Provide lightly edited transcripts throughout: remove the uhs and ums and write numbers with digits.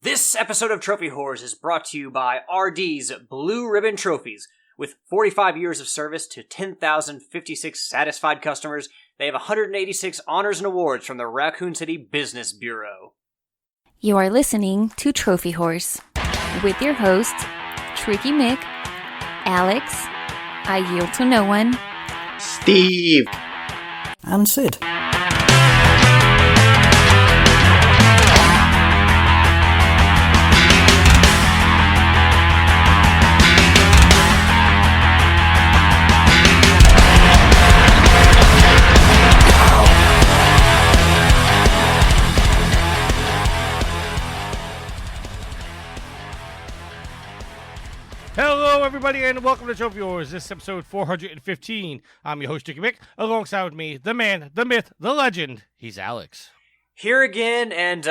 This episode of Trophy Whores is brought to you by RD's Blue Ribbon Trophies. With 45 years of service to 10,056 satisfied customers, they have 186 honors and awards from the Raccoon City Business Bureau. You are listening to Trophy Whores with your hosts, Tricky Mick, Alex, I Yield to No One, Steve, and Sid. Hello, everybody, and welcome to Trophy Wars. This is episode 415. I'm your host, Tricky Mick. Alongside with me, the man, the myth, the legend. He's Alex. Here again, and,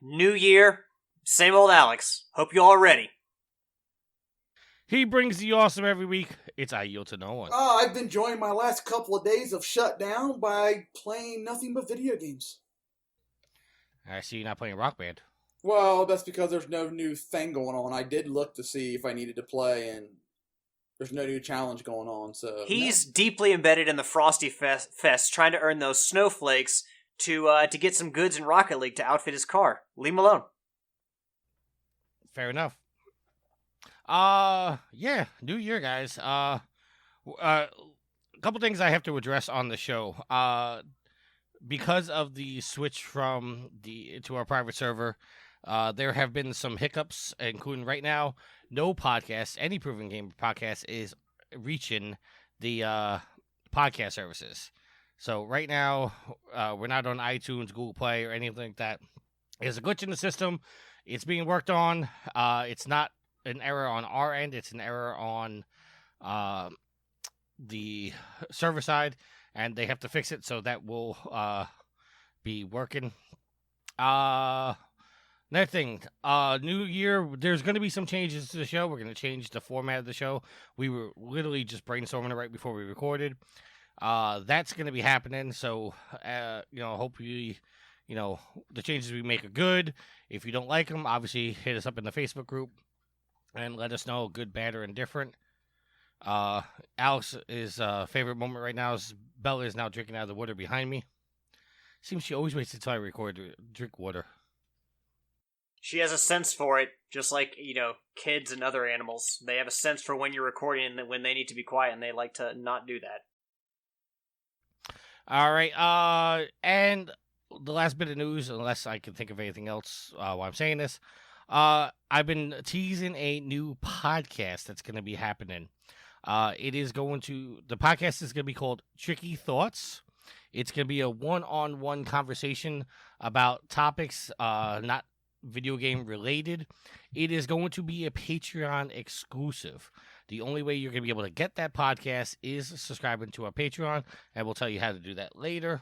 new year, same old Alex. Hope you all are ready. He brings the awesome every week. It's I Yield to No One. I've been enjoying my last couple of days of shutdown by playing nothing but video games. I see you're not playing Rock Band. Well, that's because there's no new thing going on. I did look to see if I needed to play, and there's no new challenge going on. So he's deeply embedded in the Frosty Fest, trying to earn those snowflakes to get some goods in Rocket League to outfit his car. Leave him alone. Fair enough. New year, guys. A couple things I have to address on the show. Because of the switch from to our private server, there have been some hiccups, including right now, no podcast, any Proven Game podcast is reaching the podcast services. So right now, we're not on iTunes, Google Play, or anything like that. There's a glitch in the system. It's being worked on. It's not an error on our end. It's an error on the server side, and they have to fix it, so that will be working. Another thing, new year, there's going to be some changes to the show. We're going to change the format of the show. We were literally just brainstorming it right before we recorded. That's going to be happening, so, hopefully, the changes we make are good. If you don't like them, obviously hit us up in the Facebook group and let us know, good, bad, or indifferent. Alex's favorite moment right now is Bella is now drinking out of the water behind me. Seems she always waits until I record to drink water. She has a sense for it, just like, kids and other animals. They have a sense for when you're recording and when they need to be quiet, and they like to not do that. All right, and the last bit of news, unless I can think of anything else while I'm saying this, I've been teasing a new podcast that's going to be happening. The podcast is going to be called Tricky Thoughts. It's going to be a one-on-one conversation about topics not video game related. It is going to be a Patreon exclusive. The only way you're going to be able to get that podcast is subscribing to our Patreon, and we'll tell you how to do that later.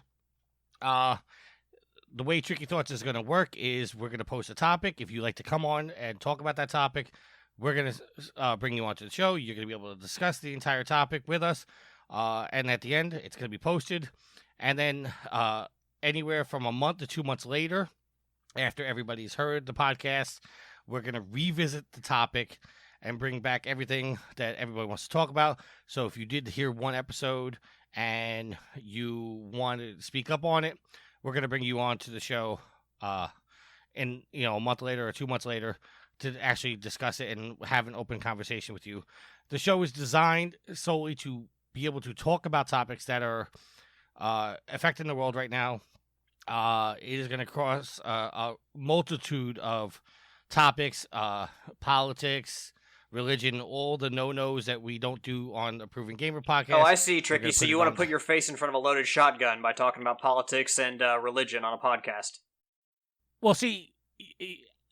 The way Tricky Thoughts is going to work is we're going to post a topic. If you'd like to come on and talk about that topic, we're going to bring you onto the show. You're going to be able to discuss the entire topic with us. And at the end, it's going to be posted. And then anywhere from a month to 2 months later, after everybody's heard the podcast, we're going to revisit the topic and bring back everything that everybody wants to talk about. So if you did hear one episode and you want to speak up on it, we're going to bring you on to the show in a month later or 2 months later to actually discuss it and have an open conversation with you. The show is designed solely to be able to talk about topics that are affecting the world right now. It is going to cross a multitude of topics, politics, religion, all the no-nos that we don't do on the Proven Gamer podcast. Oh, I see, Tricky. So you want to put your face in front of a loaded shotgun by talking about politics and religion on a podcast. Well, see,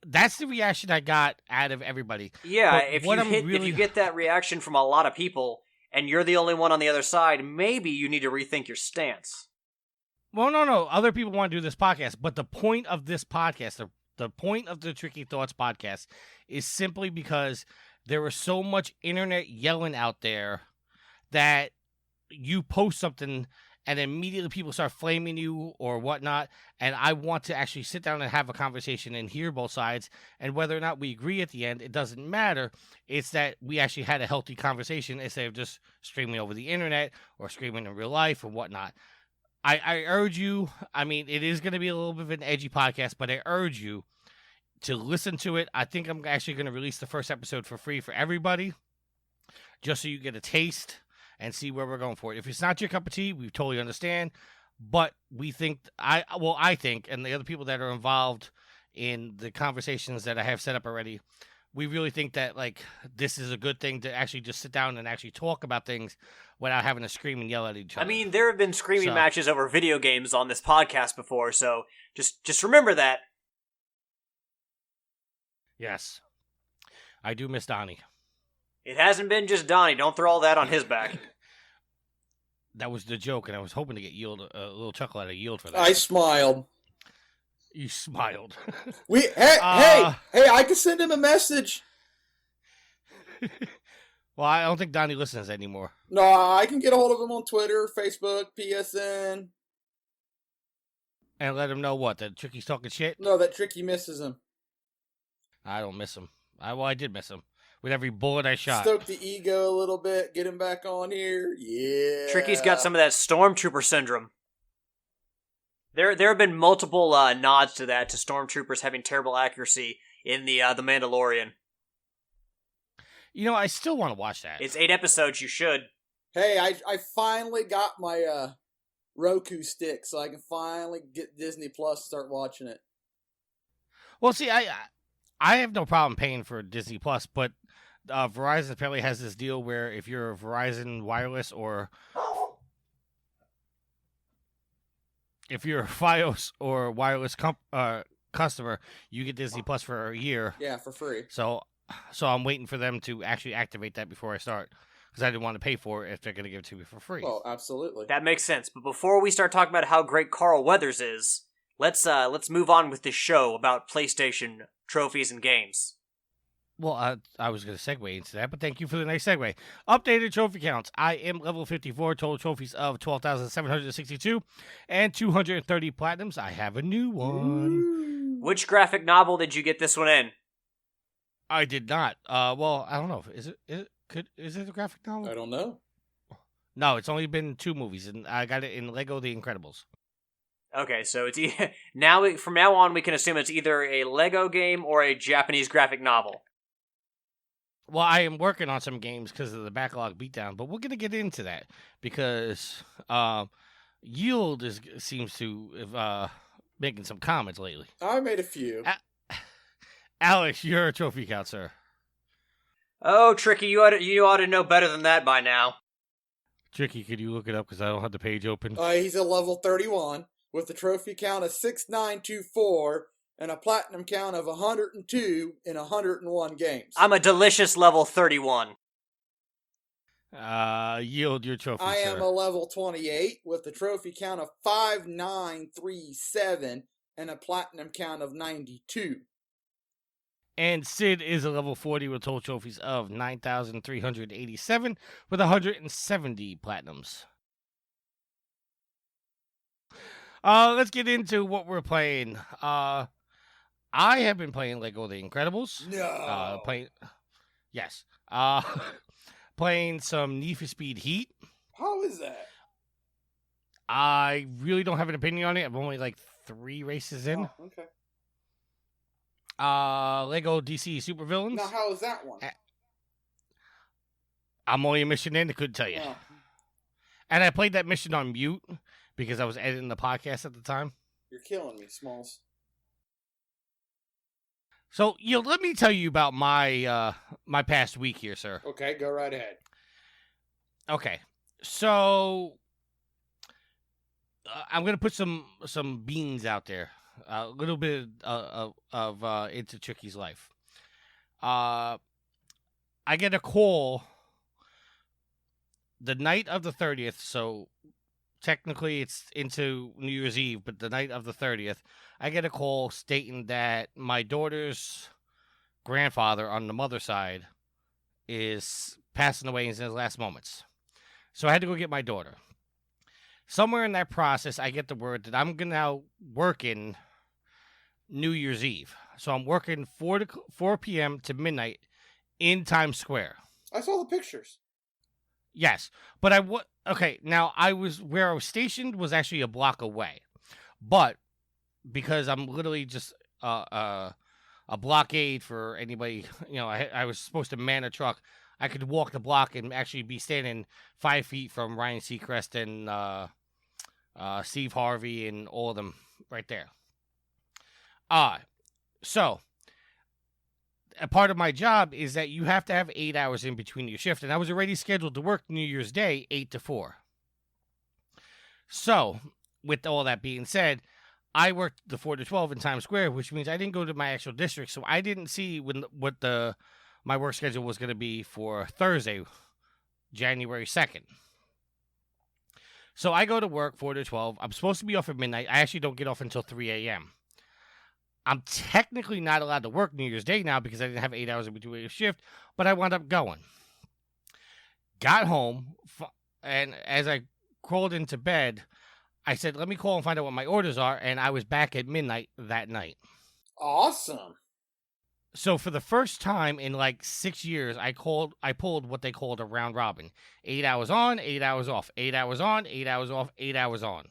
that's the reaction I got out of everybody. Yeah, if you get that reaction from a lot of people, and you're the only one on the other side, maybe you need to rethink your stance. Well, no. Other people want to do this podcast, but the point of this podcast, the point of the Tricky Thoughts podcast, is simply because there was so much internet yelling out there that you post something and immediately people start flaming you or whatnot. And I want to actually sit down and have a conversation and hear both sides. And whether or not we agree at the end, it doesn't matter. It's that we actually had a healthy conversation instead of just streaming over the internet or screaming in real life or whatnot. I urge you, I mean, it is going to be a little bit of an edgy podcast, but I urge you to listen to it. I think I'm actually going to release the first episode for free for everybody, just so you get a taste and see where we're going for it. If it's not your cup of tea, we totally understand, but we think, I think, and the other people that are involved in the conversations that I have set up already, we really think that, like, this is a good thing to actually just sit down and actually talk about things without having to scream and yell at each other. I mean, there have been screaming matches over video games on this podcast before, so just remember that. Yes. I do miss Donnie. It hasn't been just Donnie. Don't throw all that on his back. That was the joke, and I was hoping to get a little chuckle out of Yield for that. I smiled. You smiled. Hey, I can send him a message. Well, I don't think Donnie listens anymore. No, I can get a hold of him on Twitter, Facebook, PSN. And let him know what? That Tricky's talking shit? No, that Tricky misses him. I don't miss him. I did miss him. With every bullet I shot. Stoke the ego a little bit, get him back on here. Yeah. Tricky's got some of that Stormtrooper syndrome. There have been multiple nods to that, to Stormtroopers having terrible accuracy in the Mandalorian. You know, I still want to watch that. It's 8 episodes, you should. Hey, I finally got my Roku stick, so I can finally get Disney Plus, start watching it. Well, see, I have no problem paying for Disney Plus, but Verizon apparently has this deal where if you're a Verizon wireless or if you're a Fios or wireless customer, you get Disney Plus for a year. Yeah, for free. So I'm waiting for them to actually activate that before I start, because I didn't want to pay for it if they're going to give it to me for free. Oh, absolutely. That makes sense. But before we start talking about how great Carl Weathers is, let's move on with this show about PlayStation trophies and games. Well, I was going to segue into that, but thank you for the nice segue. Updated trophy counts. I am level 54, total trophies of 12,762, and 230 platinums. I have a new one. Which graphic novel did you get this one in? I did not. Well, I don't know. Is it a graphic novel? I don't know. No, it's only been 2 movies, and I got it in Lego The Incredibles. Okay, so it's from now on we can assume it's either a Lego game or a Japanese graphic novel. Well, I am working on some games because of the backlog beatdown, but we're going to get into that because Yield seems to have making some comments lately. I made a few. Alex, you're a trophy count, sir. Oh, Tricky, you ought to know better than that by now. Tricky, could you look it up because I don't have the page open? He's a level 31 with a trophy count of 6924 and a platinum count of 102 in 101 games. I'm a delicious level 31. Yield your trophy, I sir. am a level 28 with a trophy count of 5937 and a platinum count of 92. And Sid is a level 40 with total trophies of 9,387 with 170 platinums. Let's get into what we're playing. I have been playing Lego The Incredibles. No. Yes. Playing some Need for Speed Heat. How is that? I really don't have an opinion on it. I'm only like 3 races in. Oh, okay. Lego DC Supervillains. Now, how is that one? I'm only a mission in. I couldn't tell you. Oh. And I played that mission on mute because I was editing the podcast at the time. You're killing me, Smalls. So, let me tell you about my my past week here, sir. Okay, go right ahead. Okay, so I'm gonna put some beans out there, a little bit of into Tricky's life. I get a call the night of the 30th, so technically it's into New Year's Eve, but the night of the 30th, I get a call stating that my daughter's grandfather on the mother's side is passing away in his last moments. So I had to go get my daughter. Somewhere in that process, I get the word that I'm gonna now working New Year's Eve. So I'm working 4 p.m. to midnight in Times Square. I saw the pictures. Yes, but okay. Now where I was stationed was actually a block away, but because I'm literally just a blockade for anybody, I was supposed to man a truck. I could walk the block and actually be standing 5 feet from Ryan Seacrest and Steve Harvey and all of them right there. So a part of my job is that you have to have 8 hours in between your shift, and I was already scheduled to work New Year's Day 8 to 4. So with all that being said, I worked the 4 to 12 in Times Square, which means I didn't go to my actual district, so I didn't see what my work schedule was going to be for Thursday, January 2nd. So I go to work 4 to 12. I'm supposed to be off at midnight. I actually don't get off until 3 a.m. I'm technically not allowed to work New Year's Day now because I didn't have 8 hours in between a shift, but I wound up going. Got home, and as I crawled into bed, I said, let me call and find out what my orders are, and I was back at midnight that night. Awesome. So for the first time in like 6 years, I pulled what they called a round robin. 8 hours on, 8 hours off. 8 hours on, 8 hours off, 8 hours on.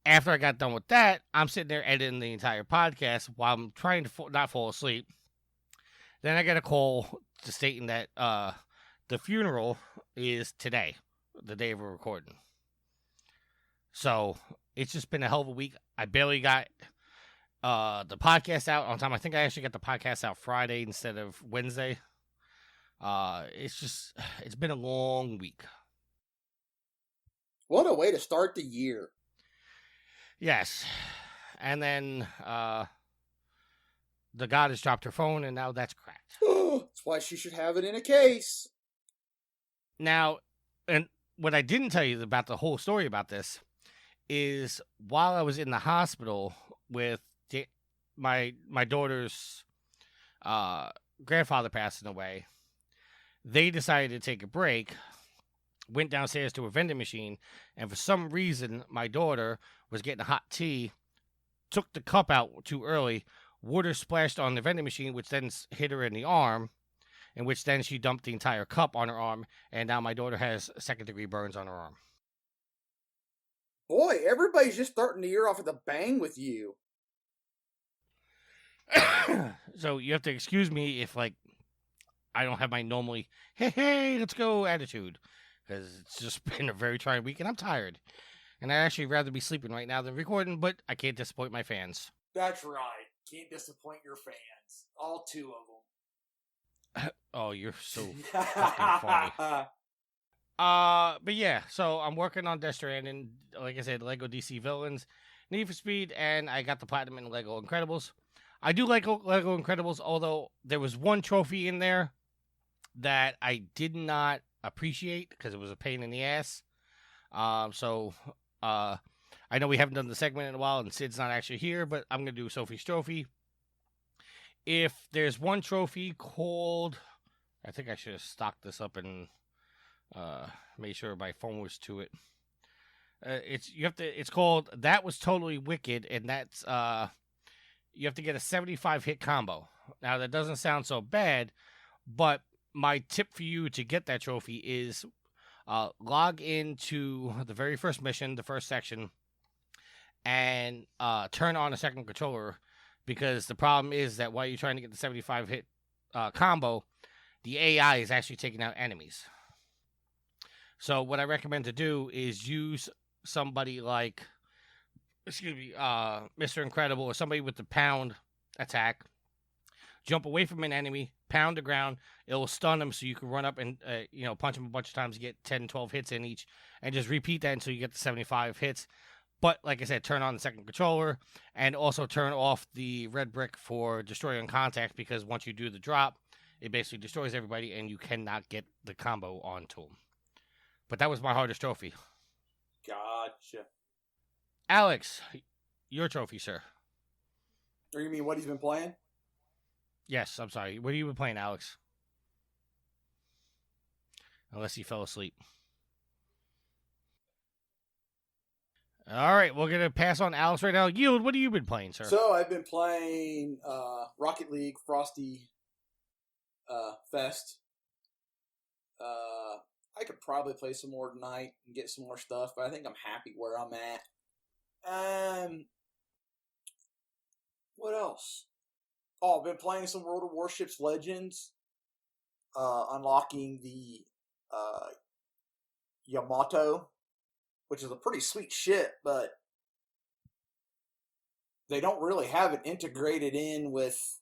After I got done with that, I'm sitting there editing the entire podcast while I'm trying to not fall asleep. Then I get a call stating that the funeral is today, the day we're recording. So it's just been a hell of a week. I barely got the podcast out on time. I think I actually got the podcast out Friday instead of Wednesday. It's been a long week. What a way to start the year. Yes. And then the goddess dropped her phone, and now that's cracked. That's why she should have it in a case. Now, and what I didn't tell you about the whole story about this is while I was in the hospital with my daughter's grandfather passing away, they decided to take a break, went downstairs to a vending machine, and for some reason, my daughter was getting hot tea, took the cup out too early, water splashed on the vending machine, which then hit her in the arm, in which then she dumped the entire cup on her arm, and now my daughter has second-degree burns on her arm. Boy, everybody's just starting the year off with a bang with you. So you have to excuse me if, like, I don't have my normally, hey, let's go attitude, because it's just been a very trying week, and I'm tired. And I'd actually rather be sleeping right now than recording, but I can't disappoint my fans. That's right. Can't disappoint your fans. All 2 of them. Oh, you're so fucking funny. But yeah, so I'm working on Death Stranding, like I said, Lego DC Villains, Need for Speed, and I got the Platinum in Lego Incredibles. I do like Lego Incredibles, although there was one trophy in there that I did not appreciate because it was a pain in the ass. I know we haven't done the segment in a while, and Sid's not actually here, but I'm going to do Sophie's Trophy. If there's one trophy called, I think I should have stocked this up and made sure my phone was to it. It's called That Was Totally Wicked, and that's you have to get a 75 hit combo. Now that doesn't sound so bad, but my tip for you to get that trophy is log into the very first mission, the first section, and turn on a second controller, because the problem is that while you're trying to get the 75 hit combo, the AI is actually taking out enemies. So what I recommend to do is use somebody like, Mr. Incredible, or somebody with the pound attack. Jump away from an enemy, pound the ground. It will stun them, so you can run up and punch them a bunch of times, get 10, 12 hits in each, and just repeat that until you get the 75 hits. But like I said, turn on the second controller, and also turn off the red brick for destroy on contact, because once you do the drop, it basically destroys everybody, and you cannot get the combo onto them. But that was my hardest trophy. Gotcha. Alex, your trophy, sir. Or you mean what he's been playing? Yes, I'm sorry. What have you been playing, Alex? Unless he fell asleep. All right, we're gonna pass on Alex right now. Yield, what have you been playing, sir? So I've been playing Rocket League Frosty Fest. I could probably play some more tonight and get some more stuff, but I think I'm happy where I'm at. What else? Oh, I've been playing some World of Warships Legends, unlocking the Yamato, which is a pretty sweet ship, but they don't really have it integrated in with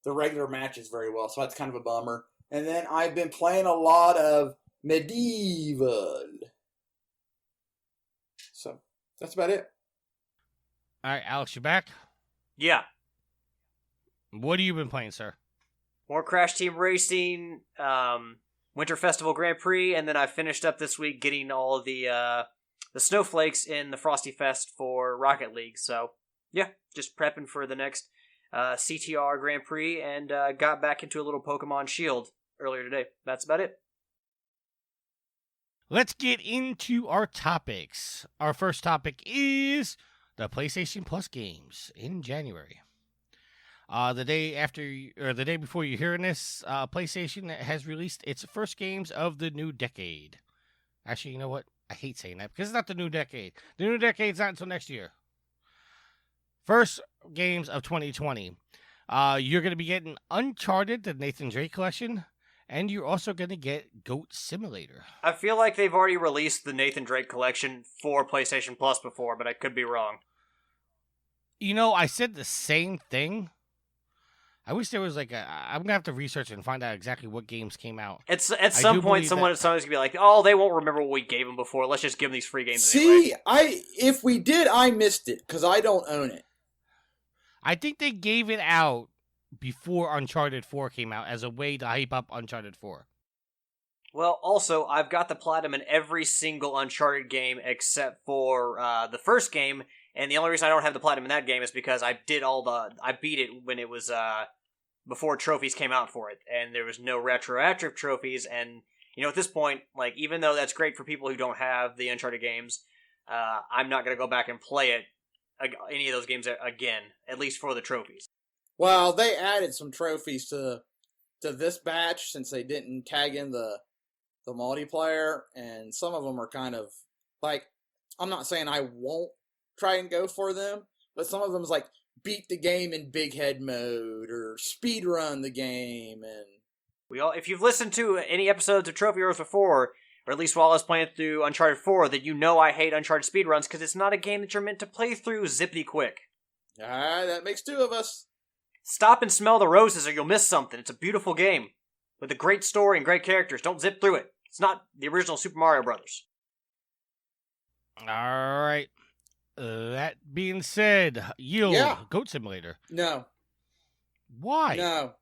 the regular matches very well, so that's kind of a bummer. And then I've been playing a lot of Medieval. So, that's about it. All right, Alex, you back? Yeah. What have you been playing, sir? More Crash Team Racing, Winter Festival Grand Prix, and then I finished up this week getting all of the snowflakes in the Frosty Fest for Rocket League. So, yeah, just prepping for the next CTR Grand Prix, and got back into a little Pokemon Shield earlier today. That's about it. Let's get into our topics. Our first topic is the PlayStation Plus games in January. The day before you're hearing this, PlayStation has released its first games of the new decade. Actually, you know what? I hate saying that because it's not the new decade. The new decade's not until next year. First games of 2020. You're going to be getting Uncharted, the Nathan Drake collection, and you're also going to get Goat Simulator. I feel like they've already released the Nathan Drake collection for PlayStation Plus before, but I could be wrong. You know, I said the same thing. I wish there was I'm going to have to research and find out exactly what games came out. At some point, someone's going to be like, oh, they won't remember what we gave them before. Let's just give them these free games anyway. If we did, I missed it, because I don't own it. I think they gave it out before Uncharted 4 came out as a way to hype up Uncharted 4. Well, also, I've got the platinum in every single Uncharted game except for the first game, and the only reason I don't have the platinum in that game is because I beat it when it was before trophies came out for it, and there was no retroactive trophies. And at this point, like, even though that's great for people who don't have the Uncharted games, I'm not going to go back and play it any of those games again, at least for the trophies. Well, they added some trophies to this batch since they didn't tag in the multiplayer, and some of them are kind of like, I'm not saying I won't try and go for them, but some of them is like beat the game in big head mode or speed run the game. And if you've listened to any episodes of Trophy Wars before, or at least while I was playing through Uncharted 4, that I hate Uncharted speedruns because it's not a game that you're meant to play through zippity quick. That makes two of us. Stop and smell the roses or you'll miss something. It's a beautiful game with a great story and great characters. Don't zip through it. It's not the original Super Mario Brothers. All right. That being said, Goat Simulator. No. Why? No.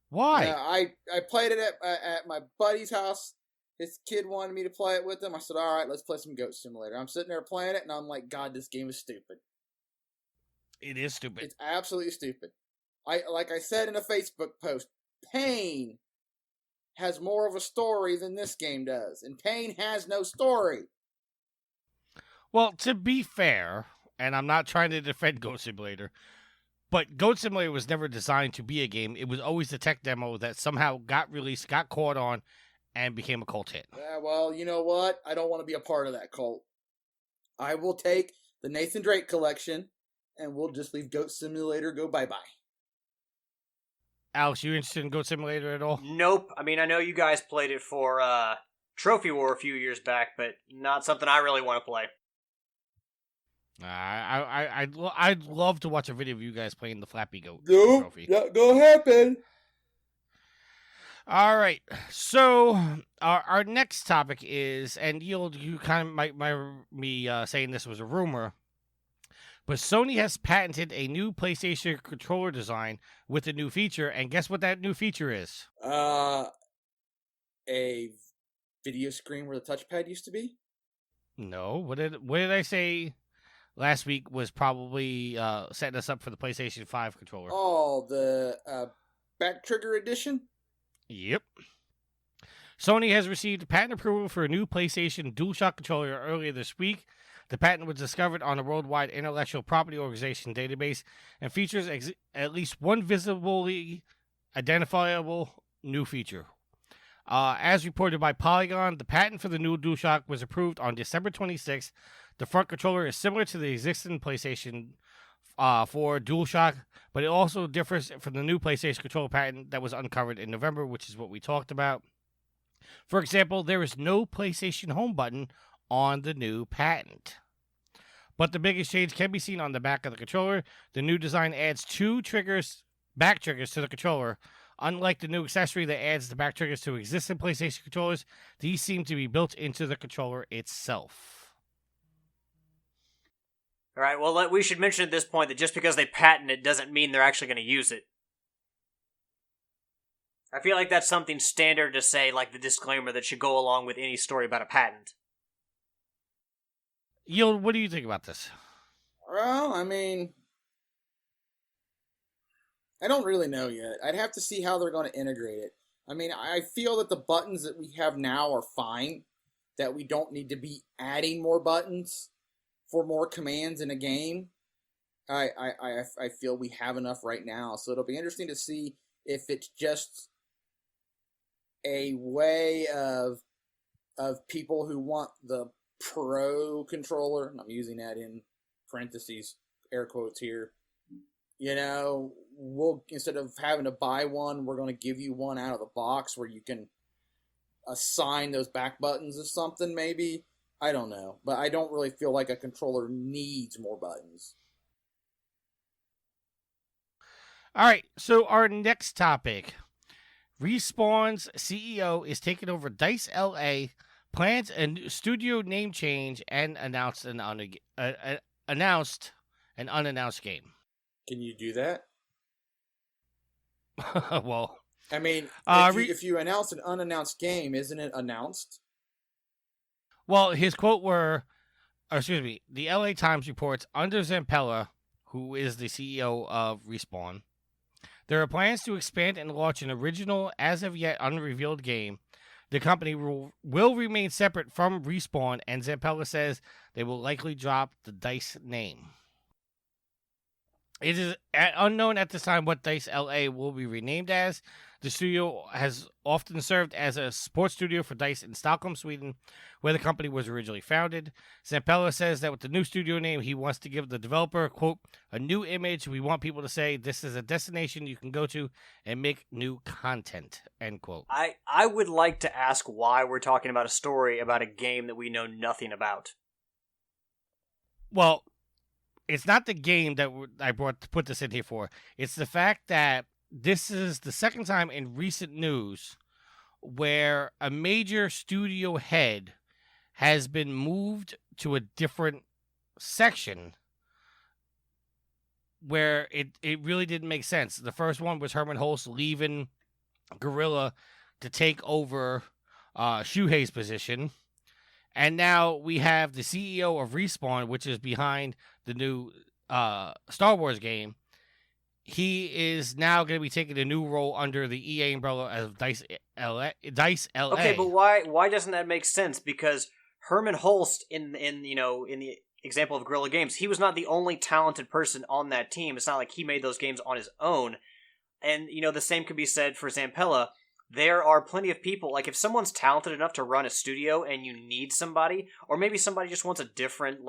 Why? No, I played it at my buddy's house. His kid wanted me to play it with him. I said, all right, let's play some Goat Simulator. I'm sitting there playing it, and I'm like, God, this game is stupid. It is stupid. It's absolutely stupid. Like I said in a Facebook post, Pain has more of a story than this game does, and Pain has no story. Well, to be fair, and I'm not trying to defend Goat Simulator, but Goat Simulator was never designed to be a game. It was always a tech demo that somehow got released, got caught on, and became a cult hit. Well, you know what? I don't want to be a part of that cult. I will take the Nathan Drake collection, and we'll just leave Goat Simulator go bye-bye. Alex, you interested in Goat Simulator at all? Nope. I mean, I know you guys played it for Trophy War a few years back, but not something I really want to play. I'd love to watch a video of you guys playing the Flappy Goat Trophy. Not gonna happen. All right, so our next topic is, and you kind of might me saying this was a rumor, but Sony has patented a new PlayStation controller design with a new feature, and guess what that new feature is? A video screen where the touchpad used to be? No, what did I say last week was probably setting us up for the PlayStation 5 controller? Oh, the back trigger edition? Yep. Sony has received patent approval for a new PlayStation DualShock controller earlier this week. The patent was discovered on a worldwide intellectual property organization database and features at least one visibly identifiable new feature. As reported by Polygon, the patent for the new DualShock was approved on December 26th. The front controller is similar to the existing PlayStation 4 DualShock, but it also differs from the new PlayStation controller patent that was uncovered in November, which is what we talked about. For example, there is no PlayStation Home button on the new patent. But the biggest change can be seen on the back of the controller. The new design adds two back triggers to the controller. Unlike the new accessory that adds the back triggers to existing PlayStation controllers, these seem to be built into the controller itself. All right, well, we should mention at this point that just because they patent it doesn't mean they're actually going to use it. I feel like that's something standard to say, like the disclaimer that should go along with any story about a patent. Yield, what do you think about this? Well, I mean, I don't really know yet. I'd have to see how they're going to integrate it. I mean, I feel that the buttons that we have now are fine, that we don't need to be adding more buttons for more commands in a game. I feel we have enough right now, so it'll be interesting to see if it's just a way of people who want the pro controller, and I'm using that in parentheses, air quotes here, you know, we'll, instead of having to buy one, we're going to give you one out of the box where you can assign those back buttons or something, maybe. I don't know. But I don't really feel like a controller needs more buttons. All right, so our next topic. Respawn's CEO is taking over DICE LA, plans a studio name change, and announced an unannounced game. Can you do that? Well, I mean, if you announce an unannounced game, isn't it announced? Well, his quote the LA Times reports, under Zampella, who is the CEO of Respawn, there are plans to expand and launch an original, as of yet unrevealed game. The company will remain separate from Respawn, and Zampella says they will likely drop the DICE name. It is unknown at this time what DICE LA will be renamed as. The studio has often served as a sports studio for DICE in Stockholm, Sweden, where the company was originally founded. Zampella says that with the new studio name, he wants to give the developer, quote, a new image. We want people to say this is a destination you can go to and make new content, end quote. I would like to ask why we're talking about a story about a game that we know nothing about. Well, it's not the game that I put this in here for. It's the fact that this is the second time in recent news where a major studio head has been moved to a different section where it really didn't make sense. The first one was Herman Hulst leaving Guerrilla to take over Shuhei's position. And now we have the CEO of Respawn, which is behind the new Star Wars game. He is now going to be taking a new role under the EA umbrella of DICE LA. Okay, but why doesn't that make sense? Because Herman Hulst in the example of Guerrilla Games, he was not the only talented person on that team. It's not like he made those games on his own. And the same could be said for Zampella. There are plenty of people, like if someone's talented enough to run a studio and you need somebody, or maybe somebody just wants a different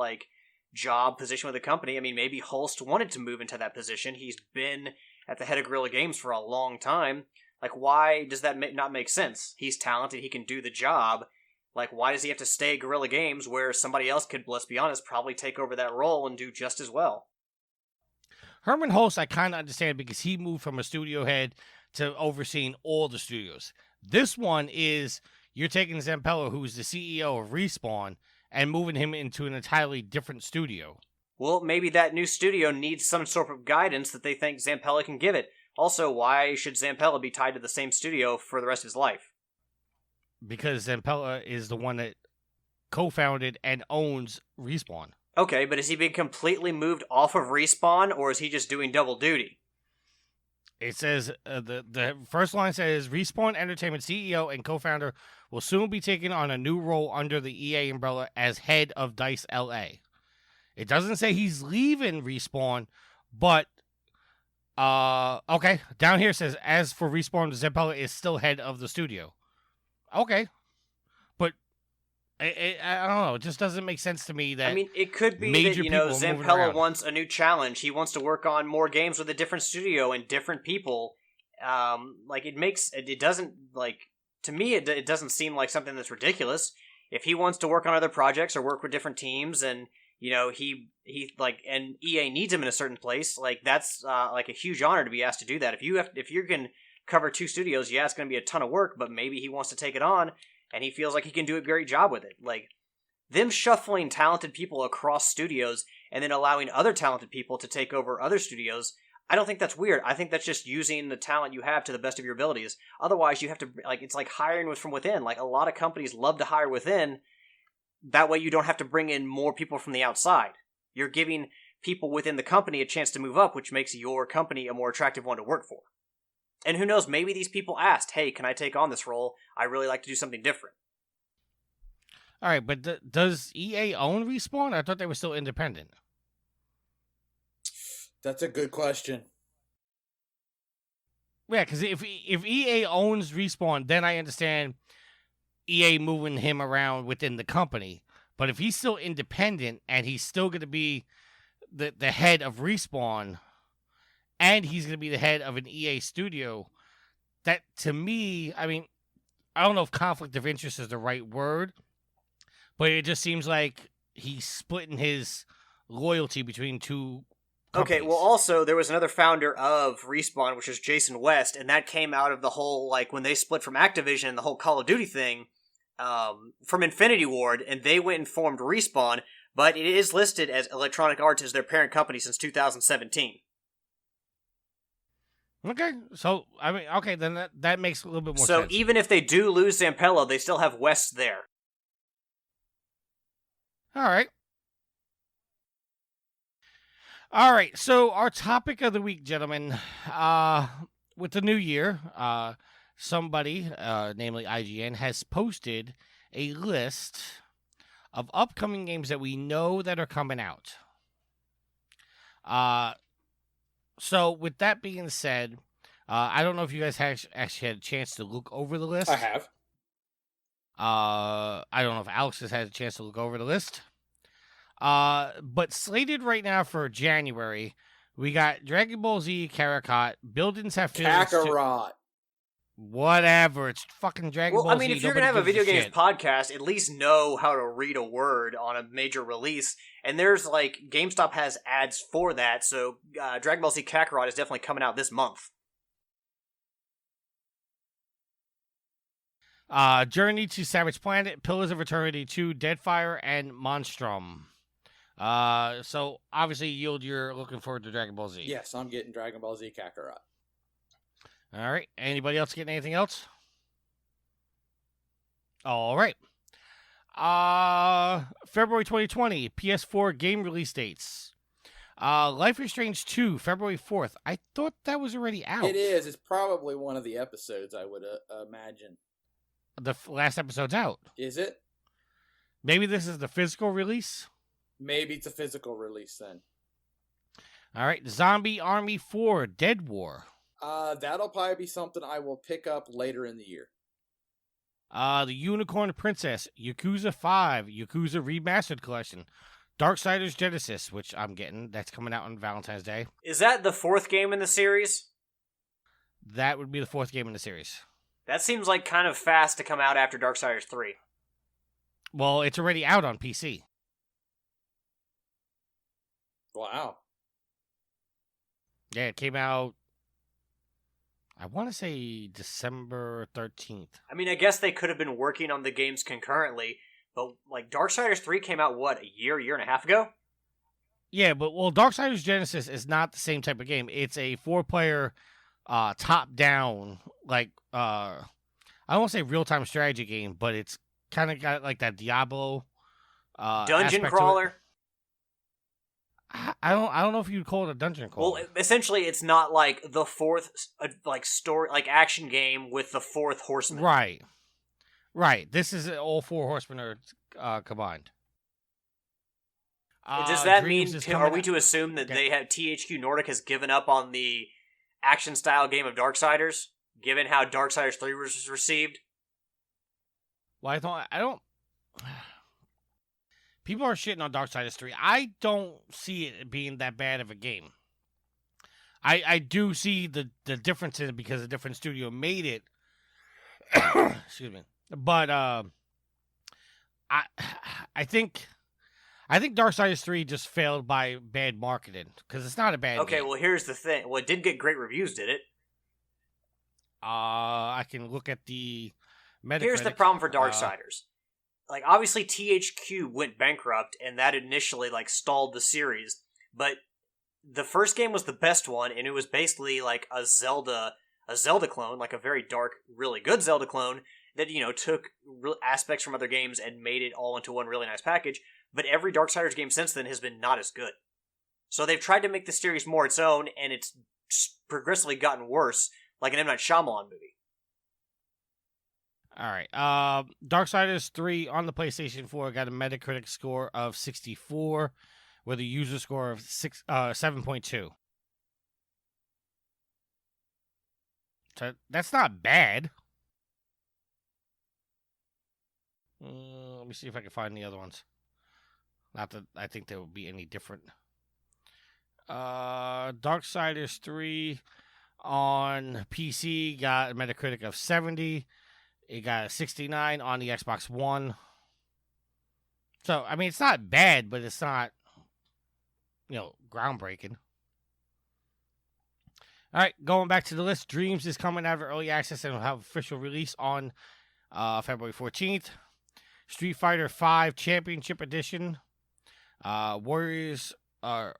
job position with the company. I mean, maybe Hulst wanted to move into that position. He's been at the head of Guerrilla Games for a long time. Why does that not make sense? He's talented. He can do the job. Why does he have to stay at Guerrilla Games where somebody else could, let's be honest, probably take over that role and do just as well? Herman Hulst, I kind of understand because he moved from a studio head to overseeing all the studios. This one is, you're taking Zampella, who's the CEO of Respawn, and moving him into an entirely different studio. Well, maybe that new studio needs some sort of guidance that they think Zampella can give it. Also, why should Zampella be tied to the same studio for the rest of his life? Because Zampella is the one that co-founded and owns Respawn. Okay, but is he being completely moved off of Respawn, or is he just doing double duty? It says, the first line says, Respawn Entertainment CEO and co-founder will soon be taking on a new role under the EA umbrella as head of DICE LA. It doesn't say he's leaving Respawn, but okay. Down here it says, as for Respawn, Zampella is still head of the studio. Okay, but I don't know. It just doesn't make sense to me that. I mean, it could be that, major people are moving Zampella around. wants a new challenge. He wants to work on more games with a different studio and different people. It doesn't, to me, it doesn't seem like something that's ridiculous. If he wants to work on other projects or work with different teams and, and EA needs him in a certain place, that's a huge honor to be asked to do that. If you can cover 2 studios, yeah, it's going to be a ton of work, but maybe he wants to take it on and he feels like he can do a great job with it. Them shuffling talented people across studios and then allowing other talented people to take over other studios, I don't think that's weird. I think that's just using the talent you have to the best of your abilities. Otherwise, you have to, it's like hiring from within. A lot of companies love to hire within. That way you don't have to bring in more people from the outside. You're giving people within the company a chance to move up, which makes your company a more attractive one to work for. And who knows, maybe these people asked, hey, can I take on this role? I really like to do something different. All right, but does EA own Respawn? I thought they were still independent. That's a good question. Yeah, because if EA owns Respawn, then I understand EA moving him around within the company. But if he's still independent and he's still going to be the head of Respawn, and he's going to be the head of an EA studio, that to me, I mean, I don't know if conflict of interest is the right word, but it just seems like he's splitting his loyalty between 2 companies. Okay, well, also, there was another founder of Respawn, which was Jason West, and that came out of the whole, when they split from Activision, the whole Call of Duty thing, from Infinity Ward, and they went and formed Respawn, but it is listed as Electronic Arts as their parent company since 2017. Okay, so, I mean, okay, then that makes a little bit more So sense. even if they do lose Zampella, they still have West there. All right. All right, so our topic of the week, gentlemen, with the new year, somebody, namely IGN, has posted a list of upcoming games that we know that are coming out. So with that being said, I don't know if you guys actually had a chance to look over the list. I have. I don't know if Alex has had a chance to look over the list. But slated right now for January, we got Dragon Ball Z Kakarot, Buildings Have Feelings. Kakarot. Whatever, it's fucking Dragon Ball Z. Well, I mean, if you're going to have a video games shit. podcast, at least know how to read a word on a major release. And there's, GameStop has ads for that, so Dragon Ball Z Kakarot is definitely coming out this month. Journey to Savage Planet, Pillars of Eternity 2, Deadfire, and Monstrum. So, obviously, Yield, you're looking forward to Dragon Ball Z. Yes, I'm getting Dragon Ball Z Kakarot. All right. Anybody else getting anything else? All right. February 2020, PS4 game release dates. Life is Strange 2, February 4th. I thought that was already out. It is. It's probably one of the episodes, I would imagine. The last episode's out. Is it? Maybe this is the physical release? Maybe it's a physical release then. All right. Zombie Army 4, Dead War. That'll probably be something I will pick up later in the year. The Unicorn Princess, Yakuza 5, Yakuza Remastered Collection, Darksiders Genesis, which I'm getting. That's coming out on Valentine's Day. Is that the 4th game in the series? That would be the 4th game in the series. That seems like kind of fast to come out after Darksiders 3. Well, it's already out on PC. Wow. Yeah, it came out, I want to say December 13th. I mean, I guess they could have been working on the games concurrently, but Darksiders 3 came out, a year and a half ago? Yeah, but Darksiders Genesis is not the same type of game. It's a 4-player, top-down, I don't want to say real-time strategy game, but it's kind of got that Diablo Dungeon crawler? I don't know if you'd call it a dungeon crawler. Well, essentially, it's not the 4th story action game with the 4th horseman. Right. This is all 4 horsemen are combined. Does that Dreams mean, is are coming we out- to assume that Okay. they have THQ Nordic has given up on the action-style game of Darksiders, given how Darksiders 3 was received? Well, I don't. People are shitting on Darksiders 3. I don't see it being that bad of a game. I do see the difference in it because a different studio made it. Excuse me. But I think Darksiders 3 just failed by bad marketing because it's not a bad Okay, game. well, here's the thing. Well, it did get great reviews, did it? I can look at the Metacritic. Here's the problem for Darksiders. Like, obviously, THQ went bankrupt, and that initially, like, stalled the series. But the first game was the best one, and it was basically like a Zelda clone, like a very dark, really good Zelda clone that, you know, took real aspects from other games and made it all into one really nice package. But every Darksiders game since then has been not as good. So they've tried to make the series more its own, and it's progressively gotten worse, like an M. Night Shyamalan movie. All right. Darksiders 3 on the PlayStation 4 got a Metacritic score of 64 with a user score of 7.2. So that's not bad. Let me see if I can find the other ones. Not that I think they would be any different. Darksiders 3 on PC got a Metacritic of 70. It got a 69 on the Xbox One. So, I mean, it's not bad, but it's not, groundbreaking. All right, going back to the list, Dreams is coming out of early access and will have official release on February 14th. Street Fighter V Championship Edition. Warriors OROCHI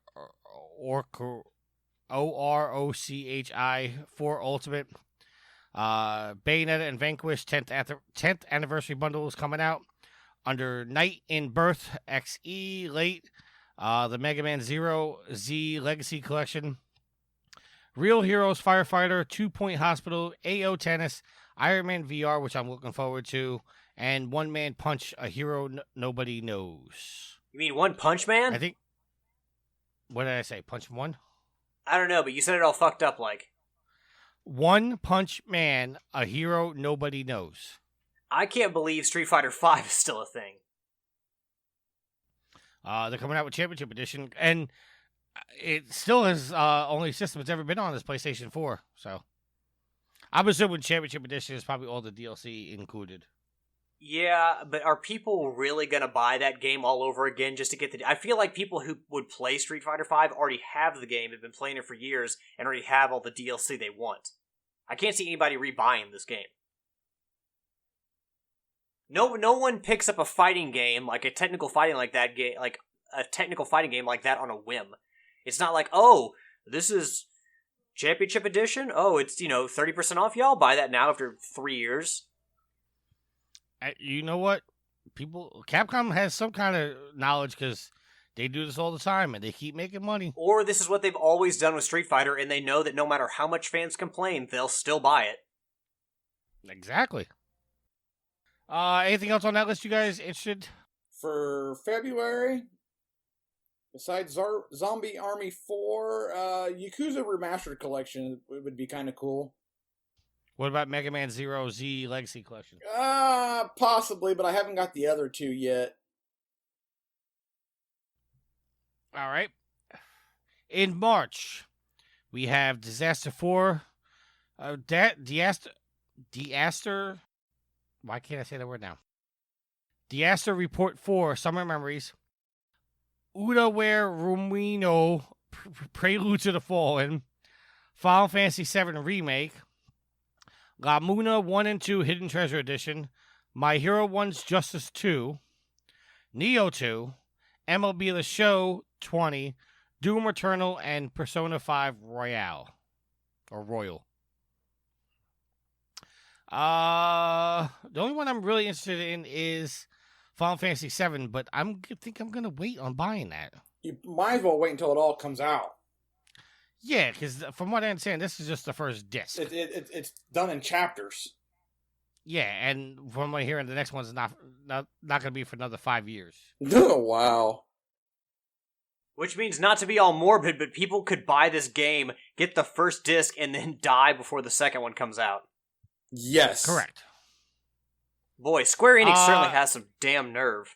4 Ultimate. Bayonetta and Vanquish 10th anniversary bundle is coming out under Night in Birth XE late. The Mega Man Zero Z Legacy Collection. Real Heroes Firefighter, 2 Point Hospital, AO Tennis, Iron Man VR, which I'm looking forward to, and One Man Punch, a hero nobody knows. You mean One Punch Man? I think. What did I say? Punch One? I don't know, but you said it all fucked up like. One Punch Man, a hero nobody knows. I can't believe Street Fighter V is still a thing. They're coming out with Championship Edition, and it still has only system it's ever been on is PlayStation 4. So I'm assuming Championship Edition is probably all the DLC included. Yeah, but are people really going to buy that game all over again just to get the... I feel like people who would play Street Fighter V already have the game, have been playing it for years, and already have all the DLC they want. I can't see anybody rebuying this game. No one picks up a fighting game, like a technical fighting like that game, like a technical fighting game like that on a whim. It's not like, oh, this is Championship Edition? Oh, it's, 30% off? Yeah, I'll buy that now after 3 years. You know what? Capcom has some kind of knowledge because they do this all the time and they keep making money. Or this is what they've always done with Street Fighter, and they know that no matter how much fans complain, they'll still buy it. Exactly. Anything else on that list you guys interested? For February, besides Zombie Army 4, Yakuza Remastered Collection would be kind of cool. What about Mega Man Zero Z Legacy Collection? Possibly, but I haven't got the other two yet. All right. In March, we have Disaster 4. Diaster. Why can't I say that word now? Diaster Report 4, Summer Memories. Udaware Rumino, Prelude to the Fallen. Final Fantasy VII Remake. La Muna 1 and 2 Hidden Treasure Edition. My Hero 1's Justice 2. Neo 2. MLB The Show 20. Doom Eternal and Persona 5 Royal. Or Royal. The only one I'm really interested in is Final Fantasy VII, but I think I'm going to wait on buying that. You might as well wait until it all comes out. Yeah, because from what I understand, this is just the first disc. It's done in chapters. Yeah, and from what I hear, the next one's not going to be for another 5 years. Oh, wow. Which means not to be all morbid, but people could buy this game, get the first disc, and then die before the second one comes out. Yes. Correct. Boy, Square Enix certainly has some damn nerve.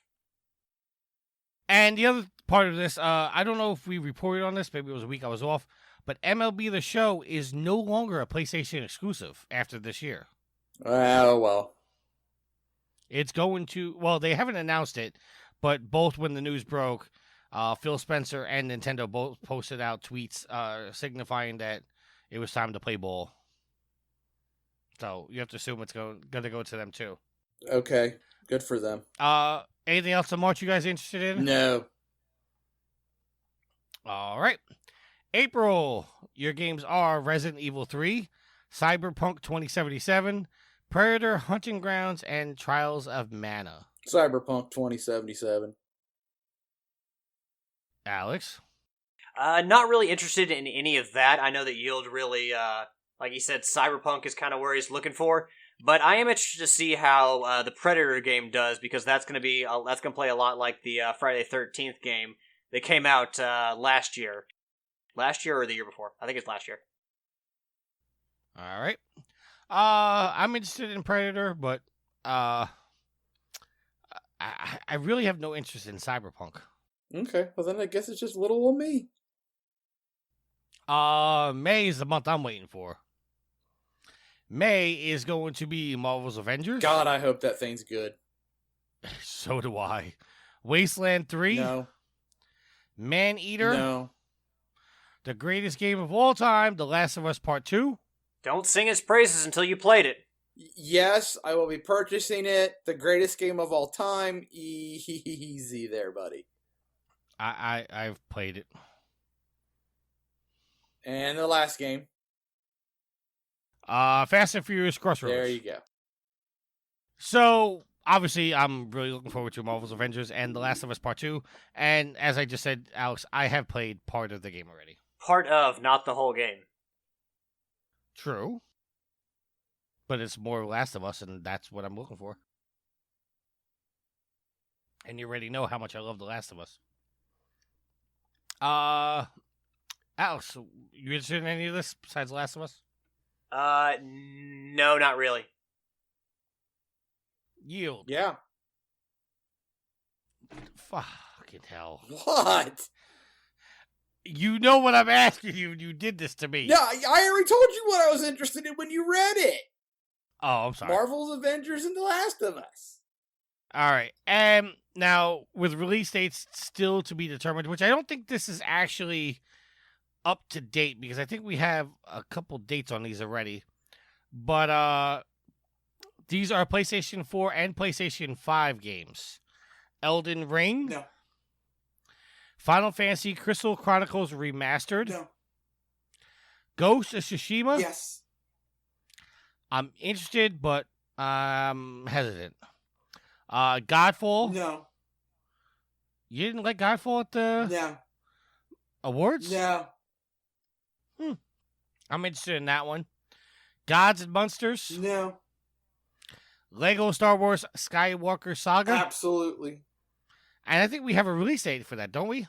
And the other part of this, I don't know if we reported on this, maybe it was a week I was off, but MLB The Show is no longer a PlayStation exclusive after this year. Oh, well. It's going to, well, they haven't announced it, but both when the news broke, Phil Spencer and Nintendo both posted out tweets signifying that it was time to play ball. So you have to assume it's going to go to them too. Okay, good for them. Anything else in March you guys are interested in? No. All right. April, your games are Resident Evil 3, Cyberpunk 2077, Predator Hunting Grounds, and Trials of Mana. Cyberpunk 2077. Alex? Not really interested in any of that. I know that Yield really, like he said, Cyberpunk is kind of where he's looking for. But I am interested to see how the Predator game does, because that's going to play a lot like the Friday the 13th game that came out last year. Last year or the year before? I think it's last year. All right. I'm interested in Predator, but I really have no interest in Cyberpunk. Okay, well then I guess it's just little old me. May is the month I'm waiting for. May is going to be Marvel's Avengers. God, I hope that thing's good. So do I. Wasteland 3. No. Man-Eater. No. The greatest game of all time, The Last of Us Part 2. Don't sing its praises until you played it. Yes, I will be purchasing it. The greatest game of all time. Easy there, buddy. I've played it. And the last game. Fast and Furious Crossroads. There you go. So, obviously, I'm really looking forward to Marvel's Avengers and The Last of Us Part 2. And as I just said, Alex, I have played part of the game already. Part of, not the whole game. True. But it's more Last of Us, and that's what I'm looking for. And you already know how much I love The Last of Us. Alex, you interested in any of this besides The Last of Us? No, not really. Yield. Yeah. Fucking hell. What? You know what I'm asking you. You did this to me. Yeah, I already told you what I was interested in when you read it. Oh, I'm sorry. Marvel's Avengers and The Last of Us. All right. Now, with release dates still to be determined, which I don't think this is actually up to date, because I think we have a couple dates on these already. But these are PlayStation 4 and PlayStation 5 games. Elden Ring. No. Final Fantasy Crystal Chronicles Remastered. No. Ghost of Tsushima. Yes. I'm interested, but I'm hesitant. Godfall. No. You didn't like Godfall at the No. awards? No. I'm interested in that one. Gods and Monsters. No. Lego Star Wars Skywalker Saga. Absolutely. And I think we have a release date for that, don't we?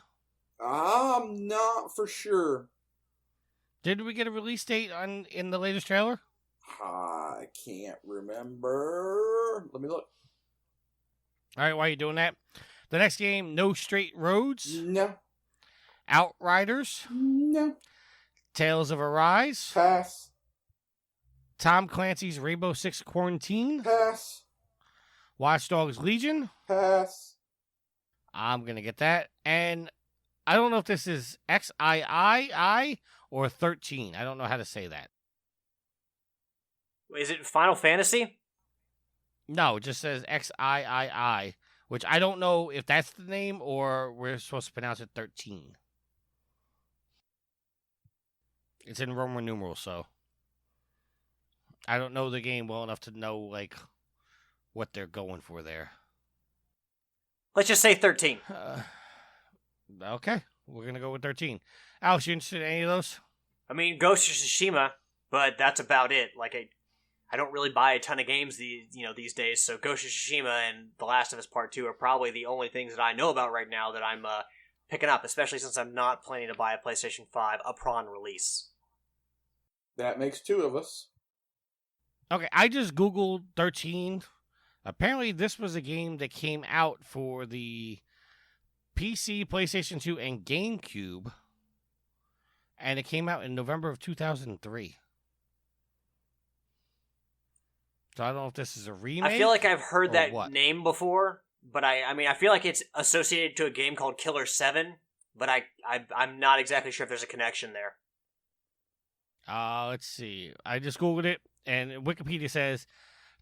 I'm not for sure. Didn't we get a release date in the latest trailer? I can't remember. Let me look. All right, while you're doing that, the next game, No Straight Roads. No. Outriders. No. Tales of Arise. Pass. Tom Clancy's Rainbow Six Quarantine. Pass. Watch Dogs Legion. Pass. I'm going to get that. And I don't know if this is XIII or 13. I don't know how to say that. Is it Final Fantasy? No, it just says XIII, which I don't know if that's the name or we're supposed to pronounce it 13. It's in Roman numerals, so I don't know the game well enough to know like what they're going for there. Let's just say 13. Okay, we're going to go with 13. Alex, you interested in any of those? I mean, Ghost of Tsushima, but that's about it. Like, I don't really buy a ton of games these days, so Ghost of Tsushima and The Last of Us Part 2 are probably the only things that I know about right now that I'm picking up, especially since I'm not planning to buy a PlayStation 5 upon release. That makes two of us. Okay, I just Googled 13. Apparently, this was a game that came out for the PC, PlayStation 2, and GameCube. And it came out in November of 2003. So I don't know if this is a remake. I feel like I've heard that what? name before, but I mean, I feel like it's associated to a game called Killer 7, but I'm not exactly sure if there's a connection there. Let's see. I just Googled it, and Wikipedia says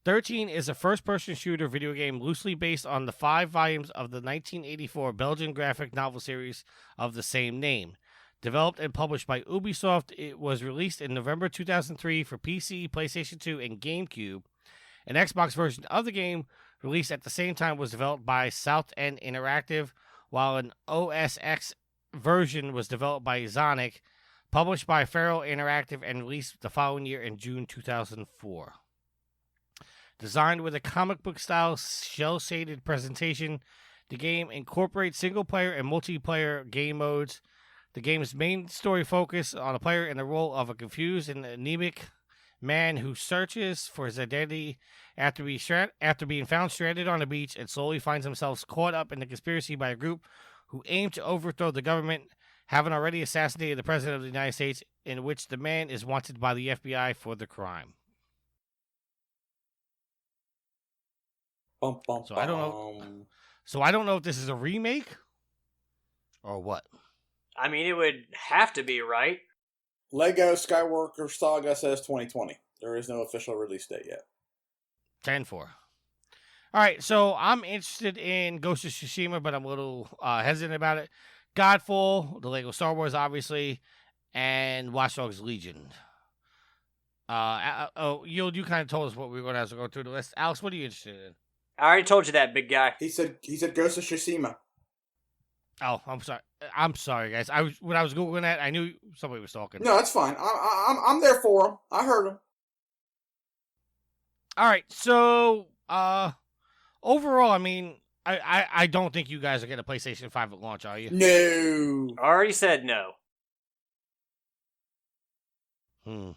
13 is a first-person shooter video game loosely based on the 5 volumes of the 1984 Belgian graphic novel series of the same name. Developed and published by Ubisoft, it was released in November 2003 for PC, PlayStation 2, and GameCube. An Xbox version of the game, released at the same time, was developed by South End Interactive, while an OS X version was developed by Zonic, published by Feral Interactive, and released the following year in June 2004. Designed with a comic book style shell-shaded presentation, the game incorporates single-player and multiplayer game modes. The game's main story focuses on a player in the role of a confused and anemic man who searches for his identity after being found stranded on a beach and slowly finds himself caught up in the conspiracy by a group who aim to overthrow the government, having already assassinated the President of the United States, in which the man is wanted by the FBI for the crime. Bum, bum, So I don't know. So I don't know if this is a remake or what. I mean, it would have to be, right? Lego Skywalker Saga says 2020. There is no official release date yet. 10-4. All right, so I'm interested in Ghost of Tsushima, but I'm a little hesitant about it. Godfall, the Lego Star Wars, obviously, and Watch Dogs Legion. You kind of told us what we were going to have to go through the list. Alex, what are you interested in? I already told you that, big guy. He said Ghost of Tsushima. Oh, I'm sorry. I'm sorry, guys. When I was Googling that, I knew somebody was talking. No, that's fine. I'm there for him. I heard him. All right, so overall, I mean, I don't think you guys are getting a PlayStation 5 at launch, are you? No. I already said no. All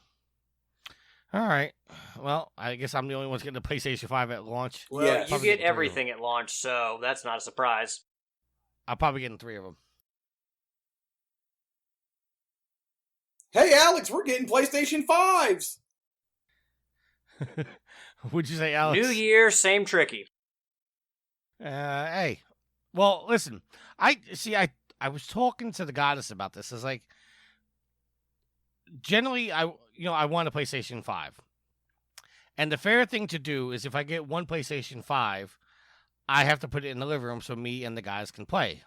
right. Well, I guess I'm the only one getting a PlayStation 5 at launch. Well, Yes. you get everything at launch, so that's not a surprise. I'm probably getting 3 of them. Hey, Alex, we're getting PlayStation 5s. Would you say, Alex? New year, same tricky. Hey. Well, listen. I was talking to the goddess about this. It's like, generally, I want a PlayStation 5. And the fair thing to do is if I get one PlayStation 5, I have to put it in the living room so me and the guys can play.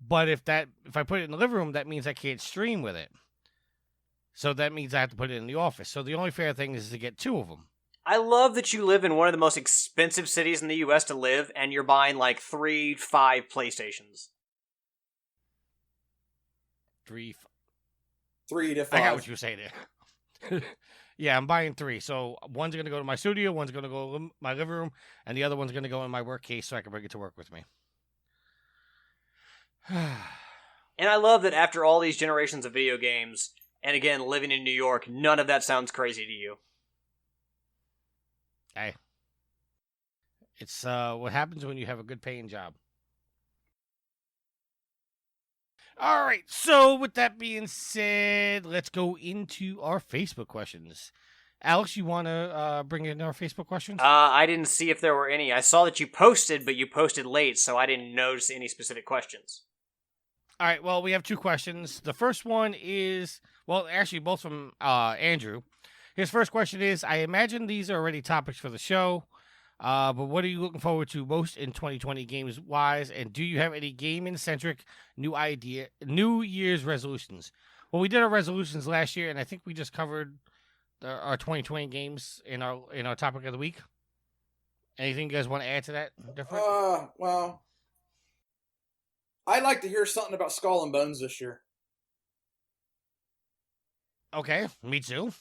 But if I put it in the living room, that means I can't stream with it. So that means I have to put it in the office. So the only fair thing is to get 2 of them. I love that you live in one of the most expensive cities in the U.S. to live, and you're buying like 3-5 PlayStations. 3 to 5. I got what you were saying there. Yeah, I'm buying 3. So one's going to go to my studio, one's going to go to my living room, and the other one's going to go in my work case so I can bring it to work with me. And I love that after all these generations of video games, and again, living in New York, none of that sounds crazy to you. Hey. It's what happens when you have a good paying job. All right, so with that being said, let's go into our Facebook questions. Alex, you want to bring in our Facebook questions? I didn't see if there were any. I saw that you posted, but you posted late, so I didn't notice any specific questions. All right, well, we have 2 questions. The first one is, well, actually, both from Andrew. His first question is, I imagine these are already topics for the show, but what are you looking forward to most in 2020 games-wise, and do you have any gaming-centric New Year's resolutions? Well, we did our resolutions last year, and I think we just covered our 2020 games in our topic of the week. Anything you guys want to add to that? Different? Well, I'd like to hear something about Skull and Bones this year. Okay, me too.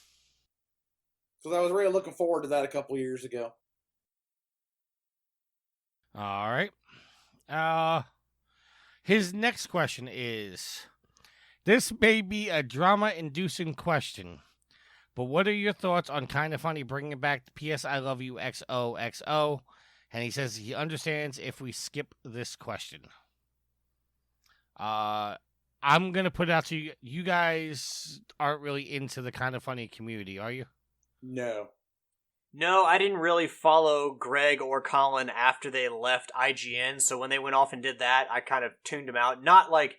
Because I was really looking forward to that a couple years ago. All right. His next question is, this may be a drama-inducing question, but what are your thoughts on Kind of Funny bringing back the P.S. I Love You XOXO? And he says he understands if we skip this question. I'm going to put it out to you. You guys aren't really into the Kind of Funny community, are you? No. No, I didn't really follow Greg or Colin after they left IGN, so when they went off and did that, I kind of tuned them out. Not like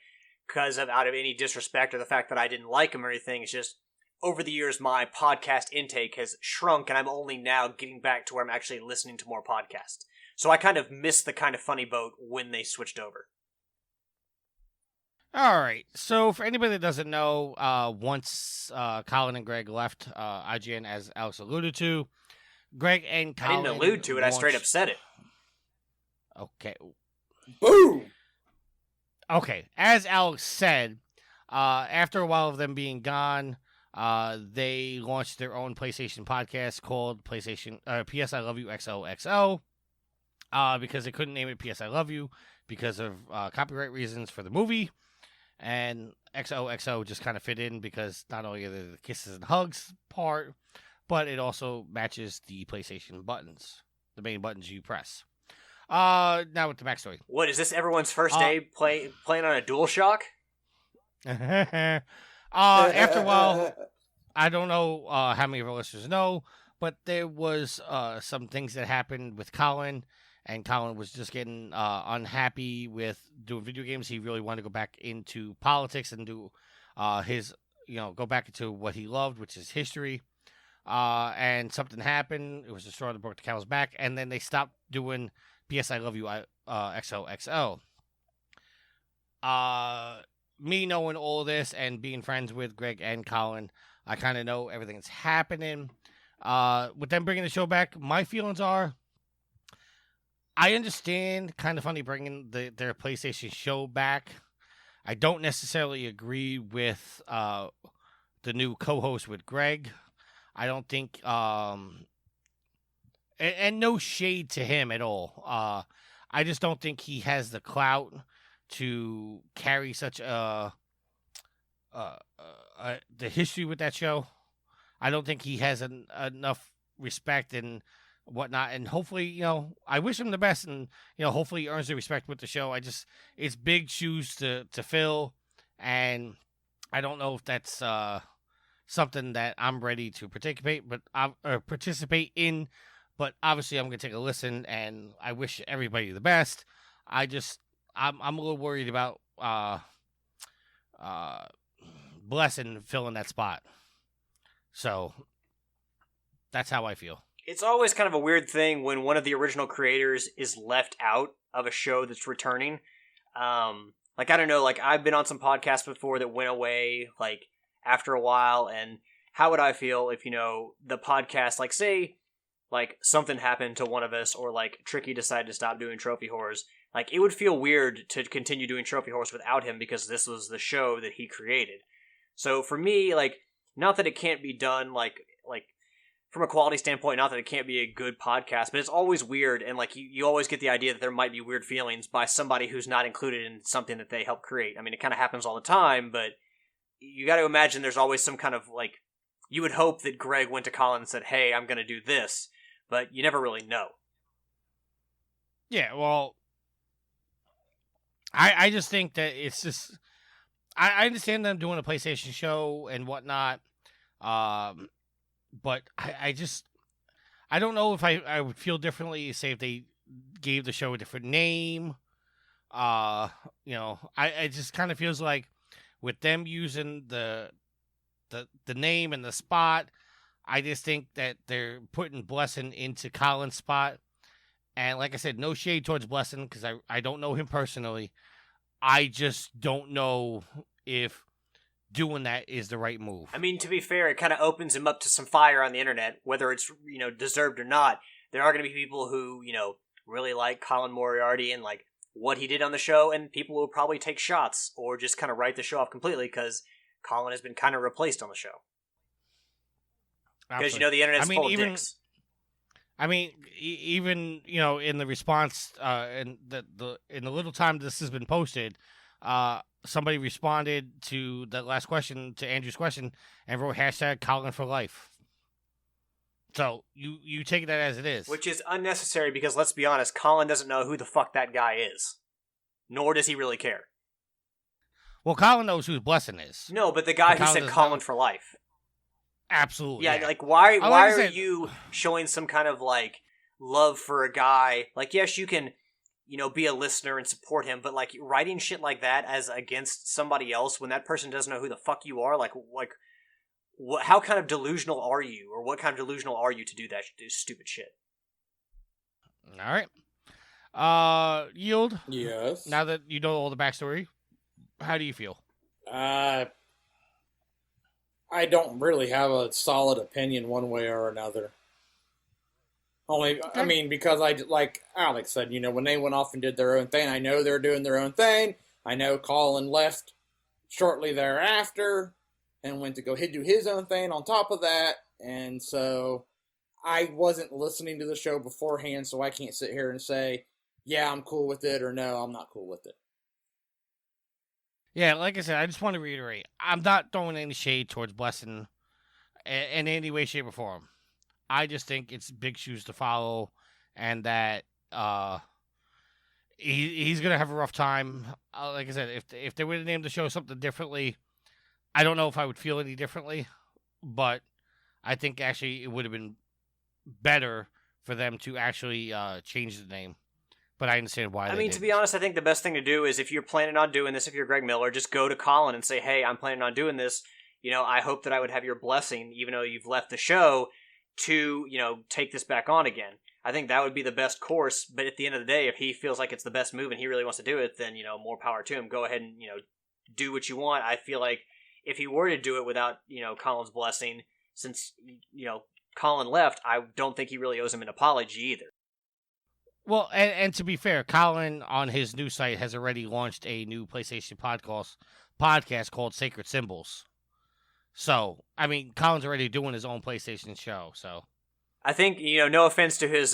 because of out of any disrespect or the fact that I didn't like them or anything. It's just over the years my podcast intake has shrunk, and I'm only now getting back to where I'm actually listening to more podcasts. So I kind of missed the Kind of Funny boat when they switched over. All right. So for anybody that doesn't know, once Colin and Greg left IGN, as Alex alluded to, Greg and Colin... I didn't allude to it, I straight up said it. Okay. Boom! Okay. As Alex said, after a while of them being gone, they launched their own PlayStation podcast called PS I Love You XOXO, because they couldn't name it PS I Love You because of copyright reasons for the movie. And XOXO just kind of fit in because not only are there the kisses and hugs part, but it also matches the PlayStation buttons, the main buttons you press. Now with the backstory. What, is this everyone's first day playing on a DualShock? After a while, I don't know how many of our listeners know, but there was some things that happened with Colin, and Colin was just getting unhappy with doing video games. He really wanted to go back into politics and do go back into what he loved, which is history. And something happened. It was the straw that broke the camel's back, and then they stopped doing PS I Love You XOXO. Me knowing all this and being friends with Greg and Colin, I kind of know everything that's happening. With them bringing the show back, my feelings are, I understand Kind of Funny bringing their PlayStation show back. I don't necessarily agree with the new co-host with Greg. I don't think, and no shade to him at all. I just don't think he has the clout to carry such the history with that show. I don't think he has enough respect and whatnot, and hopefully, I wish him the best, and hopefully he earns the respect with the show. It's big shoes to fill, and I don't know if that's something that I'm ready to participate in, but obviously I'm gonna take a listen, and I wish everybody the best. I'm a little worried about Blessing filling that spot, so that's how I feel. It's always kind of a weird thing when one of the original creators is left out of a show that's returning. I don't know, I've been on some podcasts before that went away, after a while, and how would I feel if, the podcast, say, something happened to one of us, or, Tricky decided to stop doing Trophy Horrors. It would feel weird to continue doing Trophy Horrors without him because this was the show that he created. So for me, not that it can't be done, from a quality standpoint, not that it can't be a good podcast, but it's always weird, and you always get the idea that there might be weird feelings by somebody who's not included in something that they helped create. I mean, it kind of happens all the time, but you got to imagine there's always some kind of you would hope that Greg went to Colin and said, "Hey, I'm going to do this," but you never really know. Yeah, well, I just think that it's just I understand them doing a PlayStation show and whatnot, but I don't know if I would feel differently, say, if they gave the show a different name. It just kind of feels like with them using the name and the spot, I just think that they're putting Blessing into Colin's spot. And like I said, no shade towards Blessing because I don't know him personally. I just don't know if doing that is the right move. I mean, to be fair, it kind of opens him up to some fire on the internet, whether it's, deserved or not. There are going to be people who, really like Colin Moriarty and what he did on the show, and people will probably take shots or just kind of write the show off completely because Colin has been kind of replaced on the show. Because, the internet's full of dicks. I mean, even in the response, in the little time this has been posted, somebody responded to that last question, to Andrew's question, and wrote hashtag Colin for life. So you take that as it is, which is unnecessary because let's be honest, Colin doesn't know who the fuck that guy is, nor does he really care. Well, Colin knows who Blessing is. No, but the guy who said Colin for life. Absolutely. Yeah, like why are you showing some kind of like love for a guy? Like, yes, you can, be a listener and support him, but like writing shit like that as against somebody else when that person doesn't know who the fuck you are, how kind of delusional are you, or what kind of delusional are you to do stupid shit? All right. Yield. Yes. Now that you know all the backstory, how do you feel? I don't really have a solid opinion one way or another. I mean, because like Alex said, when they went off and did their own thing, I know they're doing their own thing. I know Colin left shortly thereafter and went to go do his own thing on top of that. And so I wasn't listening to the show beforehand, so I can't sit here and say, yeah, I'm cool with it, or no, I'm not cool with it. Yeah, like I said, I just want to reiterate, I'm not throwing any shade towards Blessing in any way, shape, or form. I just think it's big shoes to follow, and that he's going to have a rough time. Like I said, if they would have named the show something differently, I don't know if I would feel any differently, but I think actually it would have been better for them to actually change the name. But I understand why they didn't. To be honest, I think the best thing to do is if you're planning on doing this, if you're Greg Miller, just go to Colin and say, hey, I'm planning on doing this. I hope that I would have your blessing, even though you've left the show, to, take this back on again. I think that would be the best course, but at the end of the day, if he feels like it's the best move and he really wants to do it, then, more power to him. Go ahead and, do what you want. I feel like if he were to do it without, Colin's blessing, since, Colin left, I don't think he really owes him an apology either. Well, and to be fair, Colin on his new site has already launched a new PlayStation podcast called Sacred Symbols. So, I mean, Colin's already doing his own PlayStation show, so. I think, no offense to his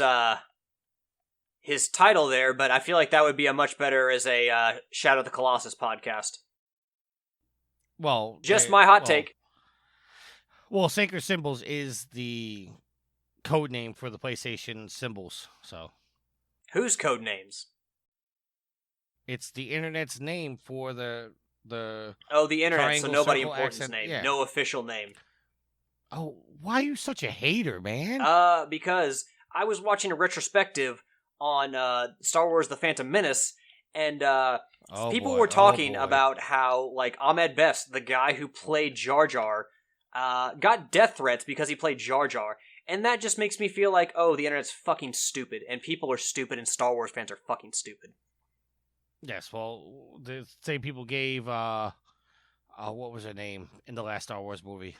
title there, but I feel like that would be a much better as a Shadow of the Colossus podcast. Well, just my hot take. Well, Sacred Symbols is the code name for the PlayStation symbols, so. Whose code names? It's the internet's name for the the internet, so nobody important's name. Yeah. No official name. Oh, why are you such a hater, man? Because I was watching a retrospective on Star Wars The Phantom Menace, and people were talking about how, like, Ahmed Best, the guy who played Jar Jar, got death threats because he played Jar Jar. And that just makes me feel like, the internet's fucking stupid, and people are stupid, and Star Wars fans are fucking stupid. Yes, well, the same people gave, what was her name in the last Star Wars movie?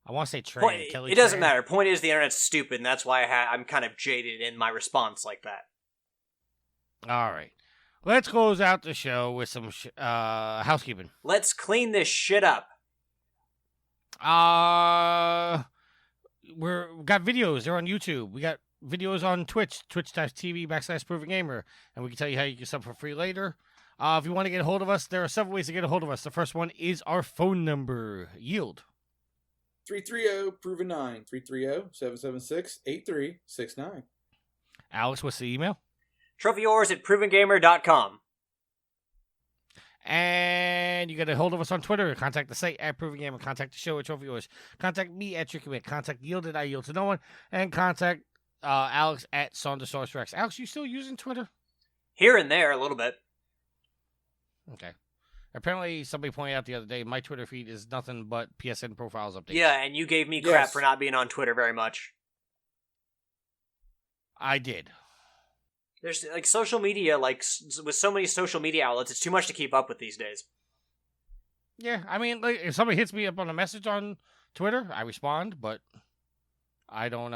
I want to say Kelly It doesn't matter. Point is, the internet's stupid, and that's why I'm kind of jaded in my response like that. All right. Let's close out the show with some housekeeping. Let's clean this shit up. We got videos. They're on YouTube. We got videos on Twitch, twitch.tv/ProvenGamer, and we can tell you how you can sub for free later. If you want to get a hold of us, there are several ways to get a hold of us. The first one is our phone number. Yield. 330-PROVEN9. 330-776-8369. Alex, what's the email? TrophyWars@ProvenGamer.com. And you get a hold of us on Twitter. Contact the site at Proven Gamer. Contact the show at Trophy Wars. Contact me at Tricky Mick. Contact Yield at I Yield to No One. And contact Alex at Saundersaurus Rex. Alex, you still using Twitter? Here and there, a little bit. Okay. Apparently, somebody pointed out the other day, my Twitter feed is nothing but PSN profiles updates. Yeah, and you gave me crap for not being on Twitter very much. I did. There's, like, social media, like, with so many social media outlets, it's too much to keep up with these days. Yeah, I mean, like, if somebody hits me up on a message on Twitter, I respond, but I don't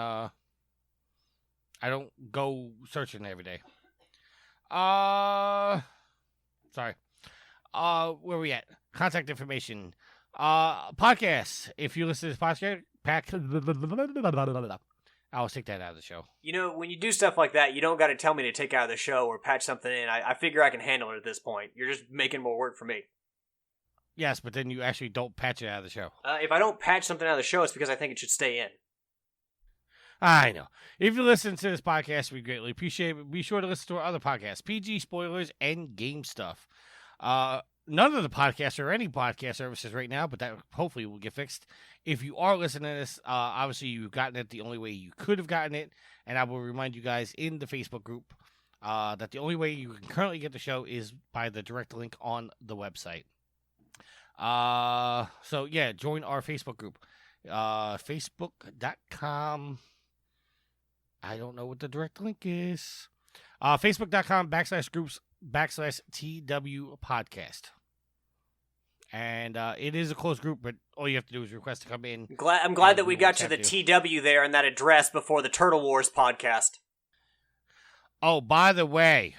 go searching every day. Sorry. Where we at? Contact information. Podcasts. If you listen to this podcast, I'll take that out of the show. You know, when you do stuff like that, you don't got to tell me to take out of the show or patch something in. I figure I can handle it at this point. You're just making more work for me. Yes, but then you actually don't patch it out of the show. If I don't patch something out of the show, it's because I think it should stay in. I know. If you listen to this podcast, we greatly appreciate it. Be sure to listen to our other podcasts, PG Spoilers and Game Stuff. None of the podcasts are any podcast services right now, but that hopefully will get fixed. If you are listening to this, obviously you've gotten it the only way you could have gotten it, and I will remind you guys in the Facebook group that the only way you can currently get the show is by the direct link on the website. So yeah, join our Facebook group. Facebook.com. I don't know what the direct link is. Facebook.com/groups/TW podcast. And it is a closed group, but all you have to do is request to come in. I'm glad that we got you the TW there and that address before the Turtle Wars podcast. Oh, by the way,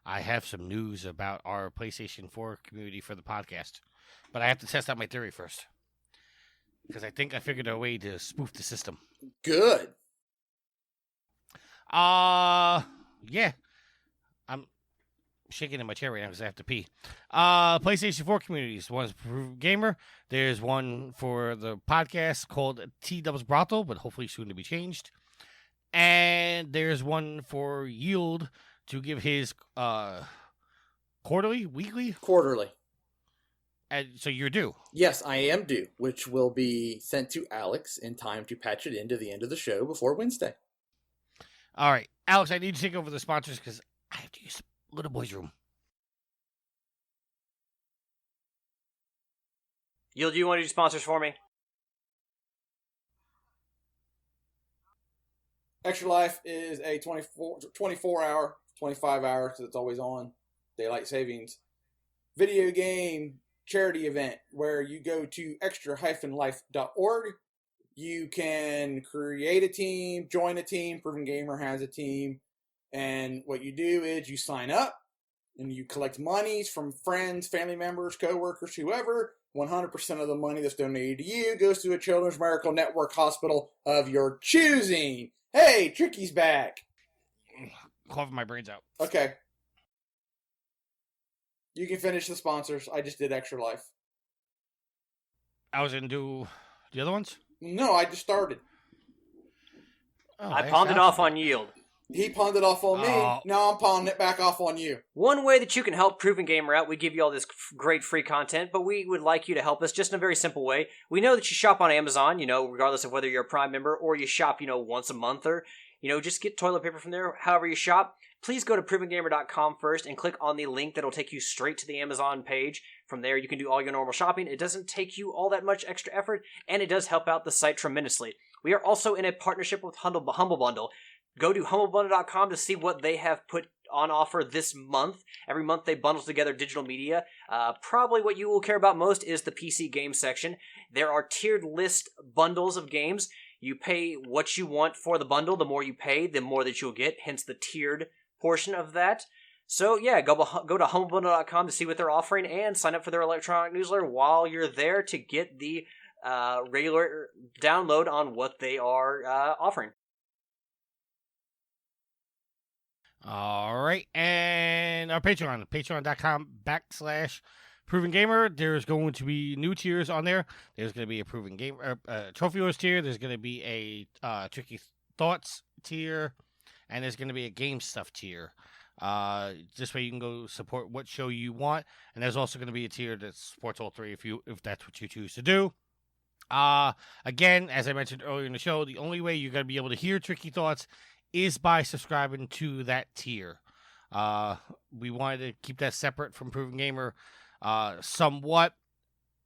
I have some news about our PlayStation 4 community for the podcast. But I have to test out my theory first. Because I think I figured a way to spoof the system. Good. Yeah. I'm shaking in my chair right now because I have to pee. PlayStation 4 communities. One's for Gamer. There's one for the podcast called T-Dubs Brothel, but hopefully soon to be changed. And there's one for Yield to give his weekly? Quarterly. And so you're due. Yes, I am due, which will be sent to Alex in time to patch it into the end of the show before Wednesday. All right. Alex, I need to take over the sponsors because I have to use the little boy's room. Yield, do you want to do sponsors for me? Extra Life is a 24-hour, 25-hour, because it's always on, daylight savings, video game charity event where you go to extra-life.org. You can create a team, join a team. Proven Gamer has a team. And what you do is you sign up and you collect monies from friends, family members, coworkers, whoever. 100% of the money that's donated to you goes to a Children's Miracle Network hospital of your choosing. Hey, Tricky's back. Coughing my brains out. Okay. You can finish the sponsors. I just did Extra Life. I was going to do the other ones? No, I just started. Oh, I pawned it off on Yield. He pawned it off on me. Now I'm pawning it back off on you. One way that you can help Proven Gamer out, we give you all this great free content, but we would like you to help us just in a very simple way. We know that you shop on Amazon, regardless of whether you're a Prime member or you shop, once a month or, just get toilet paper from there, however you shop. Please go to provengamer.com first and click on the link that'll take you straight to the Amazon page. From there, you can do all your normal shopping. It doesn't take you all that much extra effort, and it does help out the site tremendously. We are also in a partnership with Humble Bundle. Go to humblebundle.com to see what they have put on offer this month. Every month they bundle together digital media. Probably what you will care about most is the PC game section. There are tiered list bundles of games. You pay what you want for the bundle. The more you pay, the more that you'll get, hence the tiered portion of that. So yeah, go to humblebundle.com to see what they're offering and sign up for their electronic newsletter while you're there to get the regular download on what they are offering. All right, and our Patreon, patreon.com/Proven Gamer. There's going to be new tiers on there. There's going to be a Proven Gamer, Trophy Wars tier. There's going to be a Tricky Thoughts tier, and there's going to be a Game Stuff tier. This way you can go support what show you want, and there's also going to be a tier that supports all three if that's what you choose to do. Again, as I mentioned earlier in the show, the only way you're going to be able to hear Tricky Thoughts is by subscribing to that tier. We wanted to keep that separate from Proven Gamer somewhat,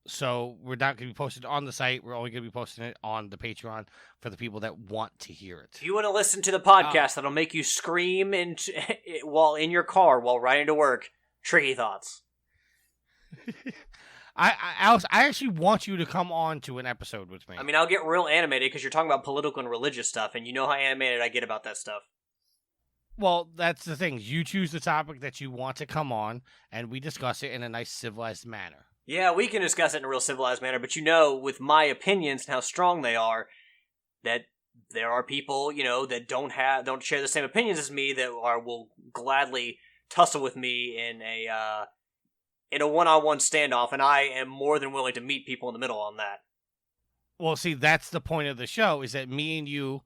so we're not going to be posted on the site. We're only going to be posting it on the Patreon for the people that want to hear it. If you want to listen to the podcast that'll make you scream while in your car while riding to work, Tricky Thoughts. Alex, I actually want you to come on to an episode with me. I mean, I'll get real animated because you're talking about political and religious stuff, and you know how animated I get about that stuff. Well, that's the thing. You choose the topic that you want to come on, and we discuss it in a nice, civilized manner. Yeah, we can discuss it in a real civilized manner, but with my opinions and how strong they are, that there are people, that don't share the same opinions as me that will gladly tussle with me in a one-on-one standoff, and I am more than willing to meet people in the middle on that. Well, see, that's the point of the show, is that me and you,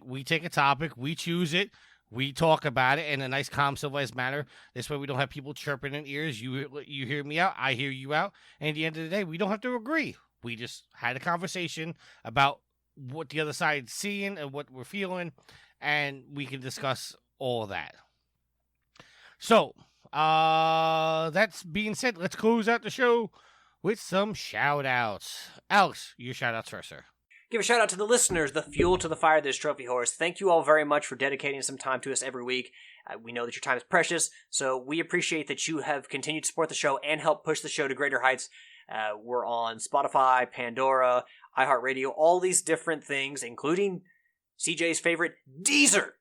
we take a topic, we choose it, we talk about it in a nice, calm, civilized manner. This way we don't have people chirping in ears. You hear me out, I hear you out, and at the end of the day, we don't have to agree. We just had a conversation about what the other side's seeing and what we're feeling, and we can discuss all that. So, that's being said, let's close out the show with some shout-outs. Alex, your shout-outs first, sir. Give a shout-out to the listeners, the fuel to the fire that is Trophy Horse. Thank you all very much for dedicating some time to us every week. We know that your time is precious, so we appreciate that you have continued to support the show and help push the show to greater heights. We're on Spotify, Pandora, iHeartRadio, all these different things, including CJ's favorite, Deezer.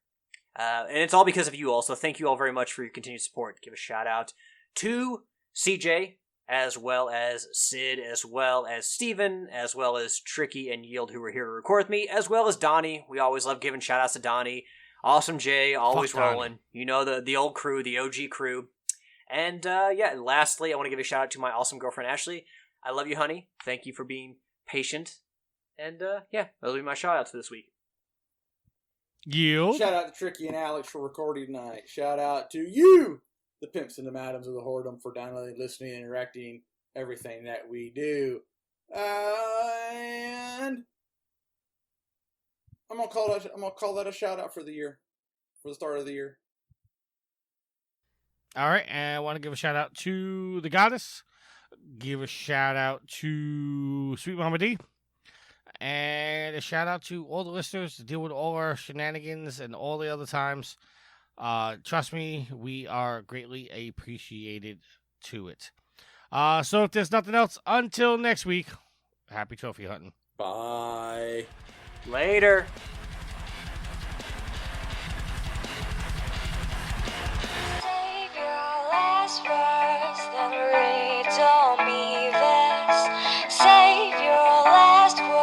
And it's all because of you all, so thank you all very much for your continued support. Give a shout-out to CJ, as well as Sid, as well as Steven, as well as Tricky and Yield, who were here to record with me, as well as Donnie. We always love giving shout-outs to Donnie. Awesome Jay, always rolling. The old crew, the OG crew. And, lastly, I want to give a shout-out to my awesome girlfriend, Ashley. I love you, honey. Thank you for being patient. And, those will be my shout-outs for this week. Yield. Shout out to Tricky and Alex for recording tonight. Shout out to you, the pimps and the madams of the whoredom, for downloading, listening, interacting, everything that we do. And I'm gonna call that a shout out for the year, for the start of the year. All right, and I want to give a shout out to the goddess. Give a shout out to Sweet Mama D. And a shout out to all the listeners to deal with all our shenanigans and all the other times. Trust me, we are greatly appreciated to it. So if there's nothing else, until next week, happy trophy hunting. Bye. Later. Save your last words, then read on me this. Save your last words.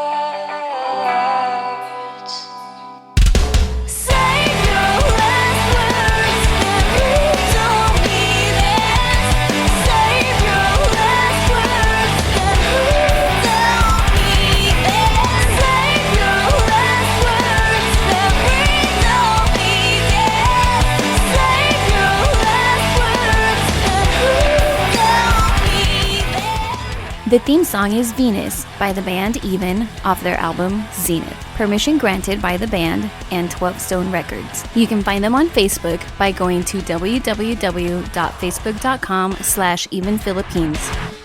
Save your last words, then read on me this. Save your last words, then read on me this. Save your last words, then read on me this. Save your last words, then read on me this. The theme song is Venus by the band Even off their album Zenith. Permission granted by the band and 12 Stone Records. You can find them on Facebook by going to www.facebook.com/evenphilippines.